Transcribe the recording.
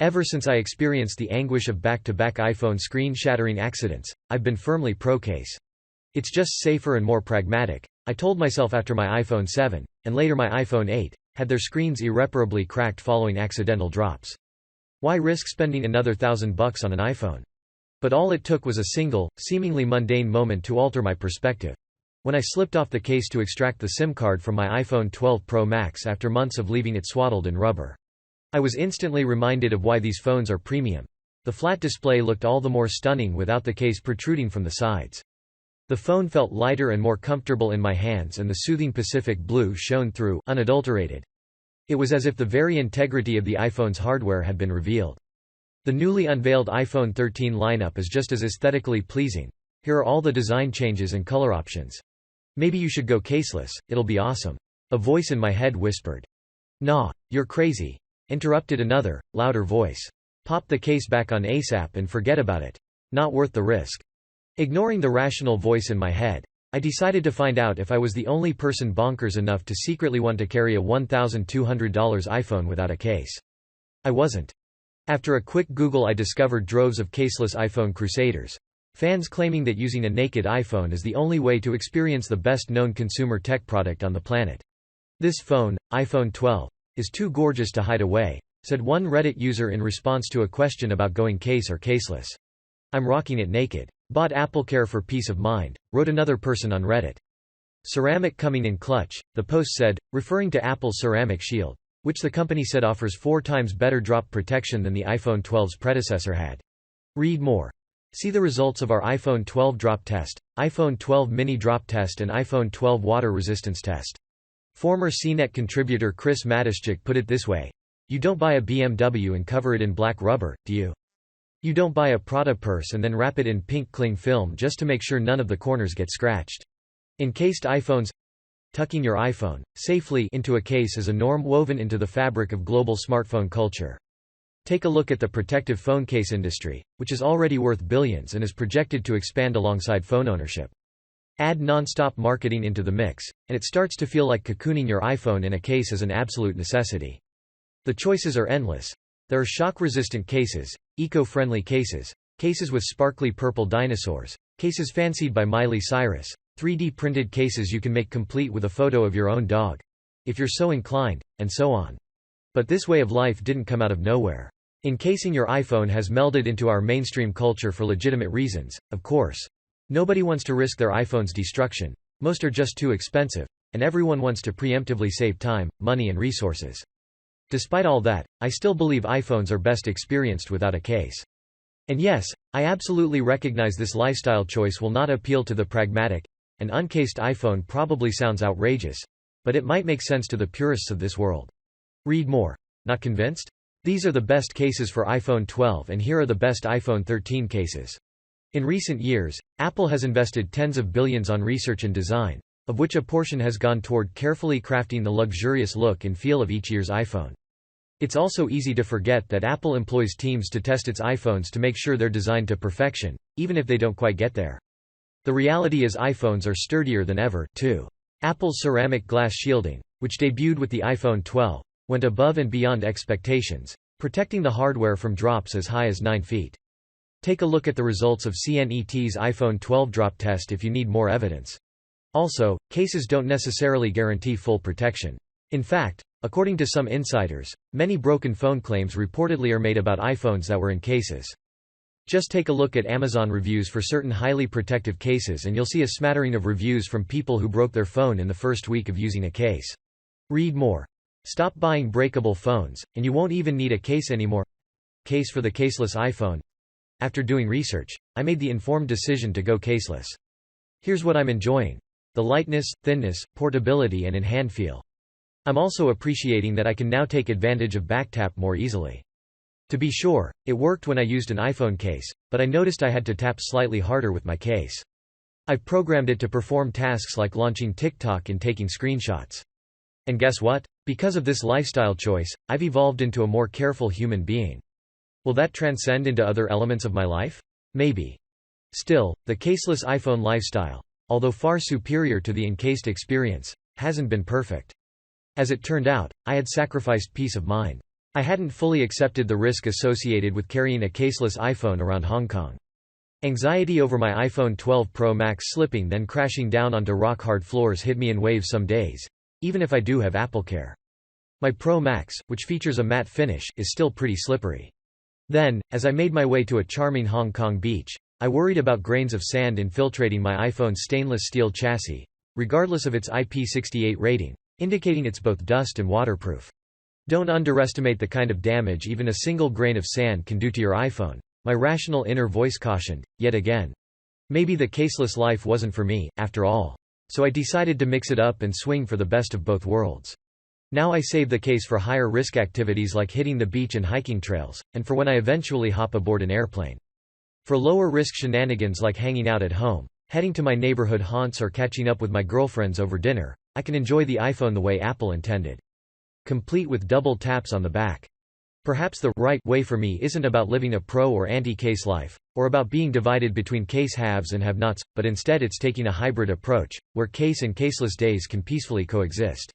Ever since I experienced the anguish of back-to-back iPhone screen-shattering accidents, I've been firmly pro-case. It's just safer and more pragmatic, I told myself after my iPhone 7, and later my iPhone 8, had their screens irreparably cracked following accidental drops. Why risk spending another $1,000 on an iPhone? But all it took was a single, seemingly mundane moment to alter my perspective. When I slipped off the case to extract the SIM card from my iPhone 12 Pro Max after months of leaving it swaddled in rubber. I was instantly reminded of why these phones are premium. The flat display looked all the more stunning without the case protruding from the sides. The phone felt lighter and more comfortable in my hands, and the soothing Pacific blue shone through, unadulterated. It was as if the very integrity of the iPhone's hardware had been revealed. The newly unveiled iPhone 13 lineup is just as aesthetically pleasing. Here are all the design changes and color options. Maybe you should go caseless, it'll be awesome. A voice in my head whispered. Nah, you're crazy. Interrupted another, louder voice. Pop the case back on ASAP and forget about it. Not worth the risk. Ignoring the rational voice in my head, I decided to find out if I was the only person bonkers enough to secretly want to carry a $1,200 iPhone without a case. I wasn't. After a quick Google, I discovered droves of caseless iPhone crusaders. Fans claiming that using a naked iPhone is the only way to experience the best-known consumer tech product on the planet. This phone, iPhone 12, is too gorgeous to hide away, said one Reddit user in response to a question about going case or caseless. I'm rocking it naked. Bought AppleCare for peace of mind, wrote another person on Reddit. Ceramic coming in clutch, the post said, referring to Apple's Ceramic Shield, which the company said offers 4 times better drop protection than the iPhone 12's predecessor had. Read more. See the results of our iPhone 12 drop test, iPhone 12 mini drop test and iPhone 12 water resistance test. Former CNET contributor Chris Matischik put it this way. You don't buy a BMW and cover it in black rubber, do you? You don't buy a Prada purse and then wrap it in pink cling film just to make sure none of the corners get scratched. Encased iPhones. Tucking your iPhone safely into a case is a norm woven into the fabric of global smartphone culture. Take a look at the protective phone case industry, which is already worth billions and is projected to expand alongside phone ownership. Add non-stop marketing into the mix, and it starts to feel like cocooning your iPhone in a case is an absolute necessity. The choices are endless. There are shock-resistant cases, eco-friendly cases, cases with sparkly purple dinosaurs, cases fancied by Miley Cyrus, 3D printed cases you can make complete with a photo of your own dog, if you're so inclined, and so on. But this way of life didn't come out of nowhere. Encasing your iPhone has melded into our mainstream culture for legitimate reasons, of course. Nobody wants to risk their iPhone's destruction, most are just too expensive, and everyone wants to preemptively save time, money and resources. Despite all that, I still believe iPhones are best experienced without a case. And yes, I absolutely recognize this lifestyle choice will not appeal to the pragmatic. An uncased iPhone probably sounds outrageous, but it might make sense to the purists of this world. Read more. Not convinced? These are the best cases for iPhone 12 and here are the best iPhone 13 cases. In recent years, Apple has invested tens of billions on research and design, of which a portion has gone toward carefully crafting the luxurious look and feel of each year's iPhone. It's also easy to forget that Apple employs teams to test its iPhones to make sure they're designed to perfection, even if they don't quite get there. The reality is iPhones are sturdier than ever, too. Apple's ceramic glass shielding, which debuted with the iPhone 12, went above and beyond expectations, protecting the hardware from drops as high as 9 feet. Take a look at the results of CNET's iPhone 12 drop test if you need more evidence. Also, cases don't necessarily guarantee full protection. In fact, according to some insiders, many broken phone claims reportedly are made about iPhones that were in cases. Just take a look at Amazon reviews for certain highly protective cases and you'll see a smattering of reviews from people who broke their phone in the first week of using a case. Read more. Stop buying breakable phones, and you won't even need a case anymore. Case for the caseless iPhone. After doing research, I made the informed decision to go caseless. Here's what I'm enjoying. The lightness, thinness, portability and in-hand feel. I'm also appreciating that I can now take advantage of backtap more easily. To be sure, it worked when I used an iPhone case, but I noticed I had to tap slightly harder with my case. I've programmed it to perform tasks like launching TikTok and taking screenshots. And guess what? Because of this lifestyle choice, I've evolved into a more careful human being. Will that transcend into other elements of my life? Maybe. Still, the caseless iPhone lifestyle, although far superior to the encased experience, hasn't been perfect. As it turned out, I had sacrificed peace of mind. I hadn't fully accepted the risk associated with carrying a caseless iPhone around Hong Kong. Anxiety over my iPhone 12 Pro Max slipping then crashing down onto rock-hard floors hit me in waves some days, even if I do have AppleCare. My Pro Max, which features a matte finish, is still pretty slippery. Then, as I made my way to a charming Hong Kong beach, I worried about grains of sand infiltrating my iPhone's stainless steel chassis, regardless of its IP68 rating, indicating it's both dust and waterproof. Don't underestimate the kind of damage even a single grain of sand can do to your iPhone, my rational inner voice cautioned, yet again. Maybe the caseless life wasn't for me, after all. So I decided to mix it up and swing for the best of both worlds. Now I save the case for higher risk activities like hitting the beach and hiking trails, and for when I eventually hop aboard an airplane. For lower risk shenanigans like hanging out at home, heading to my neighborhood haunts or catching up with my girlfriends over dinner, I can enjoy the iPhone the way Apple intended. Complete with double taps on the back. Perhaps the right way for me isn't about living a pro or anti-case life, or about being divided between case haves and have-nots, but instead it's taking a hybrid approach, where case and caseless days can peacefully coexist.